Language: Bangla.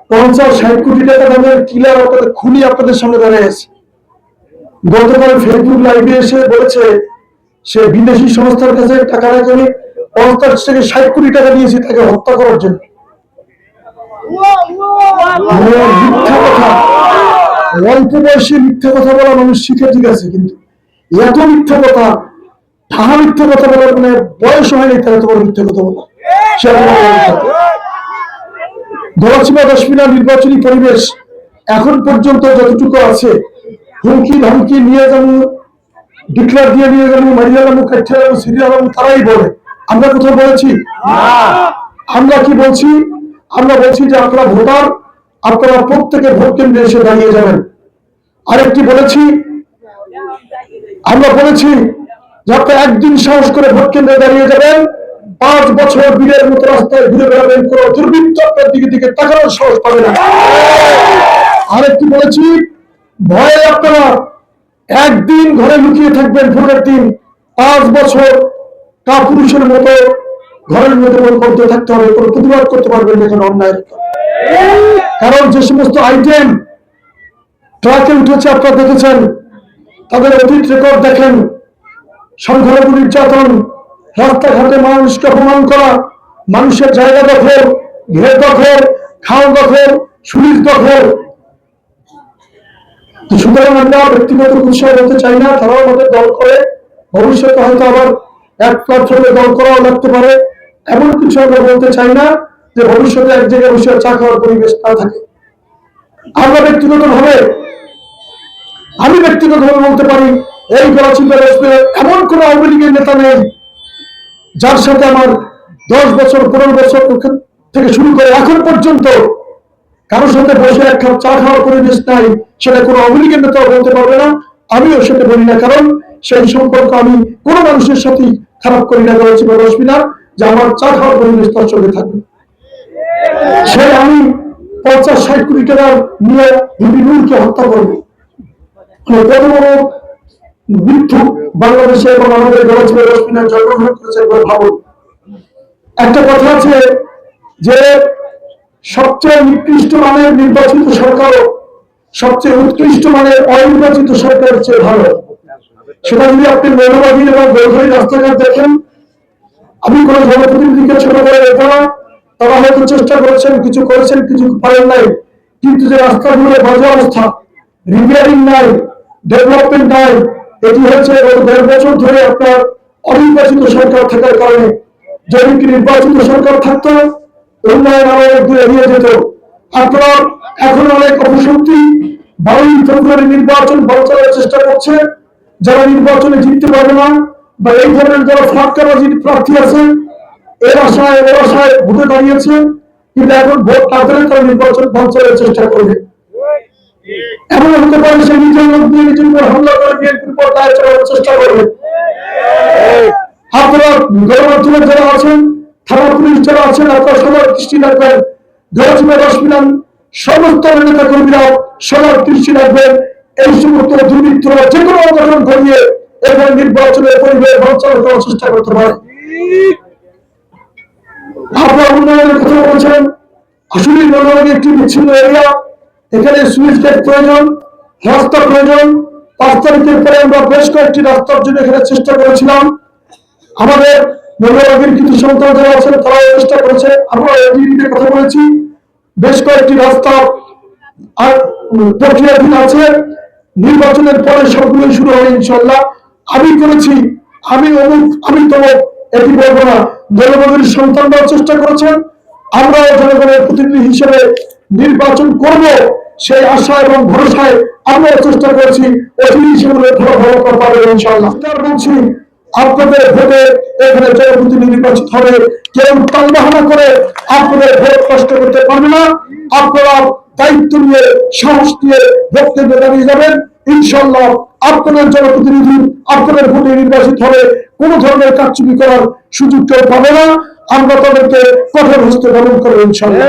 50-60 কোটি টাকা দামের কিলার আপনাদের খুনি আপনাদের সামনে দাঁড়িয়ে আছে। গতকাল ফেসবুক লাইভে এসে বলেছে সে বিদেশি সংস্থার কাছে টাকা না করে 50 থেকে 60 কোটি টাকা দিয়েছে তাকে হত্যা করার জন্য। মিথ্যা কথা, অল্প বয়সে মিথ্যা কথা বলা মানুষ শিখে, ঠিক আছে, কিন্তু এত মিথ্যা কথা, ঠাহা মিথ্যা কথা বলার মানে বয়স হয়নি তারা তোমার মিথ্যা কথা বলা। গলাচিপা দশমিনা নির্বাচনী পরিবেশ এখন পর্যন্ত যতটুকু আছে, হুমকি ধমকি নিয়ে যাবো, ডিক্লার দিয়ে নিয়ে যাবো, মারিয়া যাবো, কাঠা যাবো, সিরিয়া যাবো, তারাই বলে। আমরা কোথাও বলেছি? আমরা কি বলছি? আমরা বলছি যে আপনারা ভোটার, আপনারা প্রত্যেকে ভোট কেন্দ্রে এসে দাঁড়িয়ে যাবেন। আরেকটি বলেছি, আমরা বলেছি যে আপনারা একদিন সাহস করে ভোট কেন্দ্রে দাঁড়িয়ে যাবেন, 5 বছর বীরের মতো রাস্তায় ঘুরে বেড়াবেন, কোন দুর্বৃত্ত আপনার দিকে তাকানোর সাহস পাবে না। আরেকটি বলেছি, ভয়ে আপনারা একদিন ঘরে লুকিয়ে থাকবেন, ভোটের দিন 5 বছর কাপুরুষের মতো ঘরের মধ্যে করতে থাকতে হবে, কোনো প্রতিবাদ করতে পারবেন না কোনো অন্যায়ের। কারণ যে সমস্ত আইটেম ট্রাকে উঠেছে আপনারা দেখেছেন, তাদের অতীত রেকর্ড দেখেন, সংখ্যালঘু নির্যাতন, রাস্তাঘাটে মানুষকে অপমান করা, মানুষের জায়গা দখল, ঘের দখল, খাওয়া দখল, সুলিশ দখল। সুতরাং আমরা ব্যক্তিগত উৎসাহ বলতে চাই না, তারাও আমাদের দল করে, ভবিষ্যতে হয়তো আবার এক প্ল্যাটফর্মে দল করাও লাগতে পারে, এমন কিছু আমরা বলতে চাই না যে ভবিষ্যতে এক জায়গায় বসে চা খাওয়ার পরিবেশ না থাকে। আমরা আমি ব্যক্তিগতভাবে বলতে পারি, এই গলাচিপা এমন কোন আওয়ামী লীগের নেতা নেই যার সাথে আমার 10 বছর 15 বছর থেকে শুরু করে এখন পর্যন্ত কারোর সাথে বসে এক কাপ চা খাওয়ার পরিবেশ নাই, সেটা কোনো আওয়ামী লীগের নেতাও বলতে পারবে না, আমিও সেটা বলি না। কারণ সেই সম্পর্ক আমি কোনো মানুষের সাথেই খারাপ করি না, গলাচিপা রসমিনার, যে আমার চা খাওয়ার পরিবেশ তার সঙ্গে থাকবে। সে আমি 50-60 কোটি টাকা নিয়ে হিন্দুকে হত্যা করবো, কত বড় মৃত্যু বাংলাদেশে এবং আমাদের গলাচিপা রসমিনার জন্মগ্রহণ করেছে একবার ভাবুন। একটা কথা আছে যে সবচেয়ে নিকৃষ্ট মানের নির্বাচিত সরকারও সবচেয়ে উৎকৃষ্ট মানের অনির্বাচিত সরকারের চেয়ে ভালো। সেটা যদি আপনি মৌলবাদী এবং গৌরী রাস্তাঘাট দেখেন, আমি কোন জনপ্রতিনিধিকে ছোট করে দেখব না, তারা হয়তো চেষ্টা করেছেন, কিছু করেছেন, কিছু পারেন নাই, কিন্তু যে রাস্তাগুলো বাজে অবস্থা, রিপেয়ারিং নাই, ডেভেলপমেন্ট নাই, এটি হচ্ছে গত 1.5 বছর ধরে আপনার অনির্বাচিত সরকার থাকার কারণে। যদি কি নির্বাচিত সরকার থাকতো, উন্নয়ন আরো দূরে এগিয়ে যেত। আপনারা এখন অনেক অপশক্তি 22 ফেব্রুয়ারি নির্বাচন বানচালের চেষ্টা করছে, যারা নির্বাচনে জিততে পারবে না বা এই ধরনের যারা ফাঁকবাজি প্রার্থী আছে, এর আশায় ভোটে দাঁড়িয়েছে, কিন্তু এখন ভোট না পেলে তারা নির্বাচন বানচালের চেষ্টা করবে। এমন হতে পারে সে নিজের লোক দিয়ে নিজের উপর হামলা করে বিএনপির উপর দায় চালানোর চেষ্টা করবে। আপনারা গণমাধ্যমে যারা আছেন, থানা পুলিশ যারা আছেন, আপনারা সবার দৃষ্টি রাখবেন, গলাচিপা রসমিনার সমস্ত নেতা কর্মীরা সবার দৃষ্টি রাখবেন। এই সমস্ত দুর্বৃত্তরা যে কোনো অঘটন ঘটিয়ে এখানে নির্বাচনের পরিবেশ বানচাল করার চেষ্টা করতে পারে। আপনারা উন্নয়নের কথা বলছেন, আসলে মনোরম একটি বিচ্ছিন্ন এরিয়া, এখানে সুইচ গেট প্রয়োজন, রাস্তা প্রয়োজন। 5 তারিখের পরে আমরা বেশ কয়েকটি রাস্তার জন্য এখানে চেষ্টা করেছিলাম। আমাদের মনোরমের কিছু সন্তান যারা আছেন তারাও চেষ্টা করেছে, আমরা এডিবিতে কথা বলেছি, বেশ কয়েকটি রাস্তা আর প্রক্রিয়াধীন আছে। নির্বাচনের পরে সবগুলোই শুরু হবে ইনশাল্লাহ। আমি করেছি, আমি অমুক, আমি তমুক, এটি বলবো না। জনগণের সন্তানরাও চেষ্টা করেছেন, আমরাও জনগণের প্রতিনিধি হিসেবে নির্বাচন করব সেই আশা এবং ভরসায় আমরাও চেষ্টা করেছি। অতি হিসেবে ভালো করতে পারবে ইনশাল্লাহ। বলছি, আপনাদের ভোটে এখানে জনপ্রতিনিধি নির্বাচিত হবে, কেউ তালবাহানা করে আপনাদের ভোট নষ্ট করতে পারবে না। আপনারা দায়িত্ব নিয়ে সাহস দিয়ে ভোট কেন্দ্রে দাঁড়িয়ে যাবেন, ইনশাল্লাহ আপনাদের জনপ্রতিনিধি আপনাদের ভোটে নির্বাচিত হবে, কোন ধরনের কারচুপি করার সুযোগ কেউ পাবে না। আমরা তাদেরকে কঠোর হস্তে দমন করবো ইনশাল্লাহ।